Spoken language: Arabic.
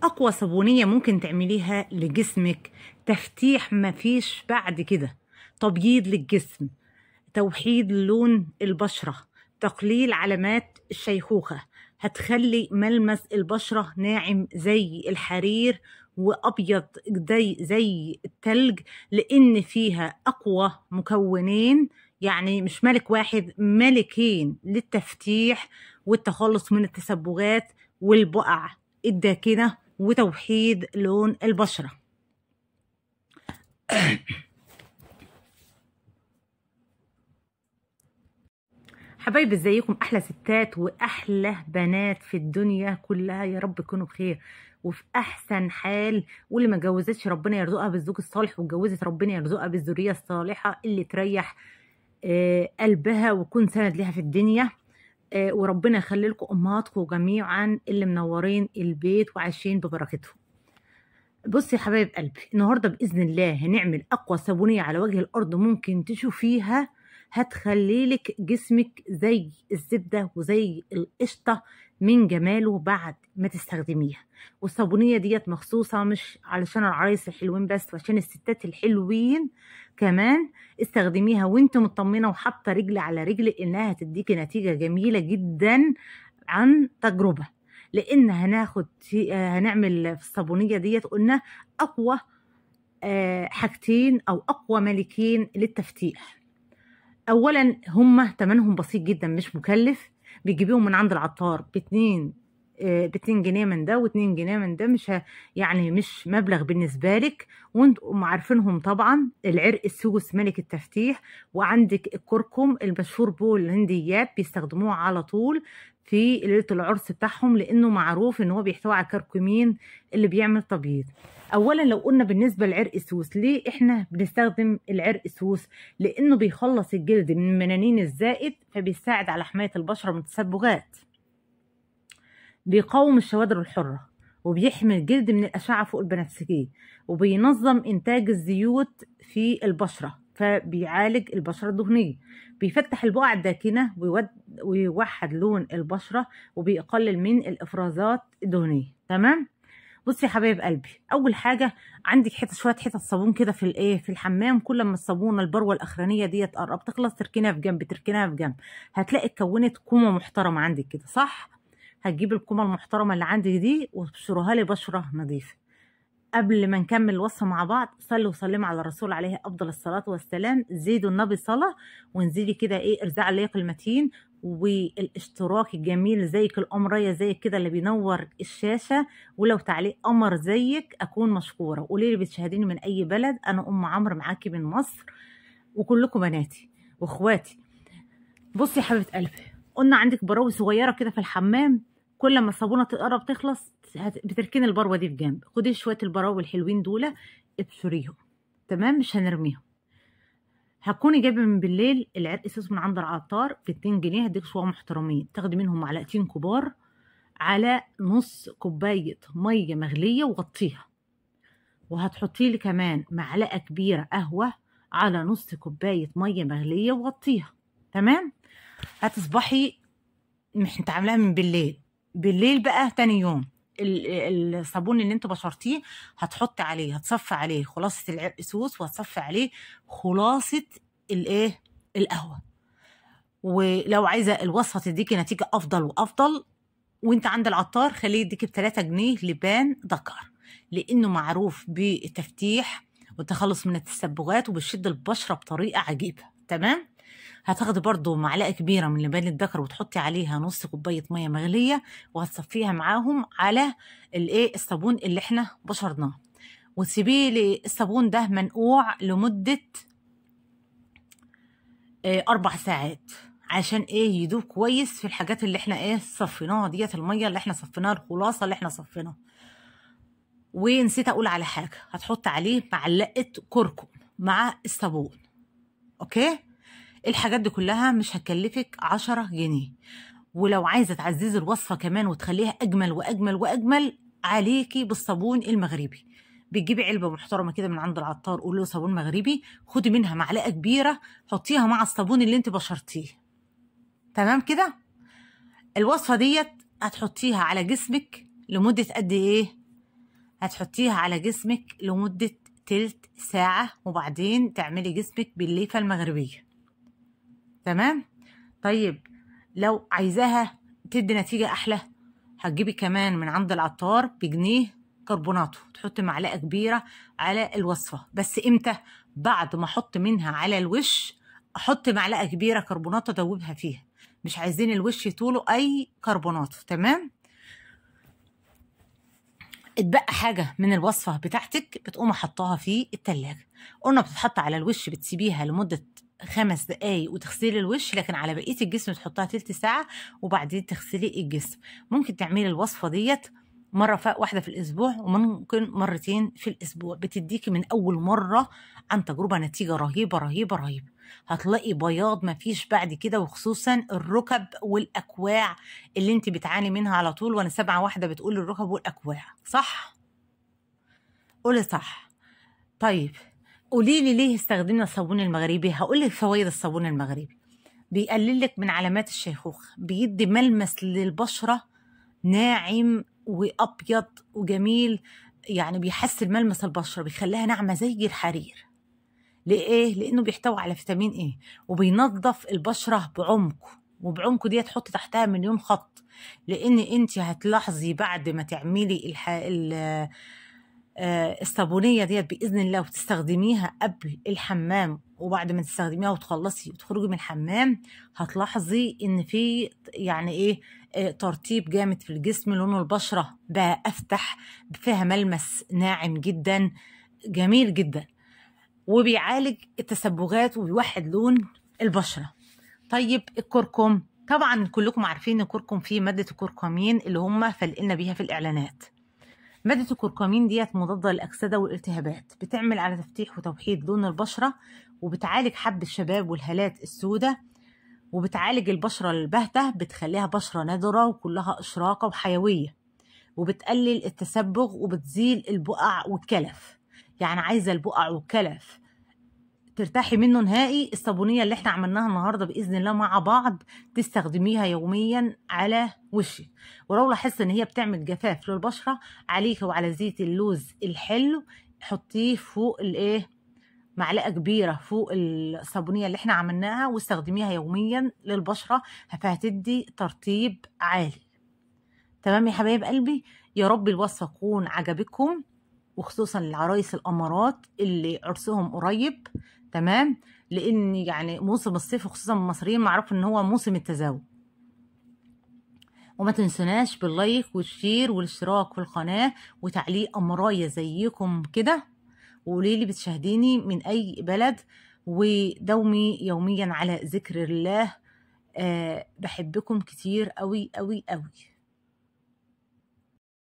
اقوى صابونيه ممكن تعمليها لجسمك، تفتيح مفيش بعد كده، تبييض للجسم، توحيد لون البشره، تقليل علامات الشيخوخه، هتخلي ملمس البشره ناعم زي الحرير وابيض زي التلج، لان فيها اقوى مكونين، يعني مش ملك واحد، ملكين للتفتيح والتخلص من التسبغات والبقع الداكنه وتوحيد لون البشره. حبايبي ازيكم، احلى ستات واحلى بنات في الدنيا كلها، يا رب تكونوا بخير وفي احسن حال. واللي ما اتجوزتش ربنا يرزقها بالزوج الصالح، واتجوزت ربنا يرزقها بالذريه الصالحه اللي تريح قلبها ويكون سند لها في الدنيا. وربنا يخلي لكم امهاتكم جميعا اللي منورين البيت وعايشين ببركتهم. بصي يا حبايب قلبي، النهارده باذن الله هنعمل اقوى صابونيه على وجه الارض ممكن تشوفيها، هتخلي لك جسمك زي الزبده وزي القشطه من جماله بعد ما تستخدميها. والصابونيه ديت مخصوصه مش علشان العرايس الحلوين بس، وعشان الستات الحلوين كمان. استخدميها وانت مطمنه وحاطه رجل على رجل انها هتديكي نتيجه جميله جدا عن تجربه. لان هنعمل في الصابونيه ديت قلنا اقوى حاجتين او اقوى ملكين للتفتيح. اولا هما تمنهم بسيط جدا، مش مكلف، بيجيبيهم من عند العطار ب2 جنيه من ده و2 جنيه من ده، يعني مش مبلغ بالنسبه لك. وانتم عارفينهم طبعا، العرق السوس ملك التفتيح، وعندك الكركم المشهور به الهنديات بيستخدموه على طول في ليله العرس بتاعهم، لانه معروف ان هو بيحتوي على كركمين اللي بيعمل تبييض. اولا لو قلنا بالنسبه لعرق السوس، ليه احنا بنستخدم العرق السوس؟ لانه بيخلص الجلد من المنانين الزائد، فبيساعد على حمايه البشره من التسبغات، بيقاوم الشوادر الحرة، وبيحمي الجلد من الأشعة فوق البنفسجية، وبينظم إنتاج الزيوت في البشرة، فبيعالج البشرة الدهنية، بيفتح البقع الداكنة ويوحد لون البشرة، وبيقلل من الإفرازات الدهنية. تمام؟ بصي يا حبايب قلبي، اول حاجه عندك شويه حتت صابون كده في الحمام، كل ما الصابونه البروه الاخرانيه ديت تقرب تخلص تركنها في جنب، هتلاقي اتكونت كومه محترمه عندك كده، صح؟ هتجيب الكومه المحترمه اللي عندك دي وتبشرها لي بشره نظيفه. قبل ما نكمل الوصفه مع بعض، صلوا وسلموا على الرسول عليه افضل الصلاه والسلام، زيدوا النبي صلاه، وانزلي كده ارزاع الليق المتين والاشتراك الجميل زيك القمريه زيك كده اللي بينور الشاشه، ولو تعليق قمر زيك اكون مشكوره. قولي لي بتشاهديني من اي بلد؟ انا ام عمرو معاكي من مصر، وكلكم بناتي واخواتي. بصي يا حبيبه قلبي، قلنا عندك براوي صغيره كده في الحمام، كل ما الصابونه تقرب تخلص بتركني البروه دي في جنب، خدي شويه البراوي الحلوين دول ابشريهم، تمام؟ مش هنرميهم. هتكوني جايبه من بالليل العرق السوس من عند العطار ب2 جنيه، هديك شويه محترمين، تاخدي منهم معلقتين كبار على نص كوبايه ميه مغليه وغطيها، وهتحطي لي كمان معلقه كبيره قهوه على نص كوبايه ميه مغليه وغطيها. تمام؟ هتصبحي مش انت عاملاها من بالليل بقى تاني يوم الصابون اللي انت بشرتيه هتحط عليه، هتصفي عليه خلاصه العرق سوس، وهتصفي عليه خلاصه القهوه. ولو عايزه الوصفه تديكي نتيجه افضل وافضل، وانت عند العطار خليه يديكي ب3 جنيه لبان ذكر، لانه معروف بالتفتيح والتخلص من التسبغات وبيشد البشره بطريقه عجيبه. تمام؟ هتاخدي برضو معلقه كبيره من لبان الذكر وتحطي عليها نص كوبايه ميه مغليه، وهتصفيها معاهم على الصابون اللي احنا بشرناه، وتسيبيه الصابون ده منقوع لمده 4 ساعات عشان يدوب كويس في الحاجات اللي احنا صفيناها ديت، الميه اللي احنا صفيناها، الخلاصه اللي احنا صفيناها. ونسيت اقول على حاجه، هتحط عليه معلقه كركم مع الصابون. اوكي؟ الحاجات دي كلها مش هتكلفك 10 جنيه. ولو عايزه تعززي الوصفه كمان وتخليها اجمل واجمل واجمل، عليكي بالصابون المغربي. بتجيبي علبه محترمه كده من عند العطار، قولي له صابون مغربي، خدي منها معلقه كبيره حطيها مع الصابون اللي انت بشرتيه. تمام كده؟ الوصفه ديت هتحطيها على جسمك لمده قد ايه؟ هتحطيها على جسمك لمدة تلت ساعة، وبعدين تعملي جسمك بالليفة المغربية. تمام. طيب لو عايزاها تدي نتيجة أحلى، هتجيبي كمان من عند العطار بجنيه كربوناتو، تحطي معلقة كبيرة على الوصفة. بس امتى؟ بعد ما احط منها على الوش احط معلقة كبيرة كربوناتو ادوبها فيها، مش عايزين الوش يطوله اي كربوناتو. تمام. اتبقى حاجة من الوصفة بتاعتك بتقوم حطاها في التلاجة. قلنا بتتحط على الوش، بتسيبيها لمدة 5 دقايق وتغسلي الوش، لكن على بقية الجسم تحطها تلت ساعة وبعدين تغسلي الجسم. ممكن تعملي الوصفة ديت مرة واحدة في الأسبوع، وممكن مرتين في الأسبوع. بتديكي من أول مرة عن تجربة نتيجة رهيبة رهيبة رهيبة. هتلاقي بياض مفيش بعد كده، وخصوصا الركب والأكواع اللي انت بتعاني منها على طول. وانا سامعة واحدة بتقول الركب والأكواع، صح؟ قولي صح. طيب قولي لي ليه استخدمنا الصابون المغربي؟ هقول لك فوائد الصابون المغربي. بيقلل لك من علامات الشيخوخة، بيدي ملمس للبشرة ناعم وابيض وجميل، يعني بيحسن ملمس البشرة، بيخليها ناعمة زي الحرير. ليه؟ لانه بيحتوي على فيتامين ايه، وبينظف البشرة بعمق، وبعمق دي تحط تحتها مليون خط. لان انت هتلاحظي بعد ما تعملي الصابونيه ديت باذن الله وتستخدميها قبل الحمام، وبعد ما تستخدميها وتخلصي وتخرجي من الحمام، هتلاحظي ان في يعني ايه ترطيب جامد في الجسم، لون البشره بقى افتح، فيها ملمس ناعم جدا جميل جدا، وبيعالج التسبغات وبيوحد لون البشره. طيب الكركم، طبعا كلكم عارفين ان الكركم فيه ماده الكركمين اللي هم فلقنا بيها في الاعلانات. مادة الكركمين ديت مضادة للأكسدة والالتهابات، بتعمل على تفتيح وتوحيد لون البشرة، وبتعالج حب الشباب والهالات السوداء، وبتعالج البشرة الباهتة، بتخليها بشرة نضرة وكلها إشراقة وحيوية، وبتقلل التسبغ، وبتزيل البقع والكلف. يعني عايزة البقع والكلف ترتاحي منه نهائي، الصابونية اللي احنا عملناها النهاردة بإذن الله مع بعض تستخدميها يوميا على وشك. ولو لاحظت ان هي بتعمل جفاف للبشرة، عليك وعلى زيت اللوز الحلو حطيه فوق الايه، معلقة كبيرة فوق الصابونية اللي احنا عملناها، واستخدميها يوميا للبشرة، فهتدي ترطيب عالي. تمام يا حبايب قلبي، يا رب الوصفة تكون عجبتكم، وخصوصا العرايس الامارات اللي عرسهم قريب. تمام. لان يعني موسم الصيف وخصوصا المصريين معروف ان هو موسم التزاوج. وما تنسوناش باللايك والشير والاشتراك في القناه وتعليق امرايه زيكم كده، وقولي لي بتشاهديني من اي بلد، ودومي يوميا على ذكر الله. بحبكم كتير قوي قوي قوي.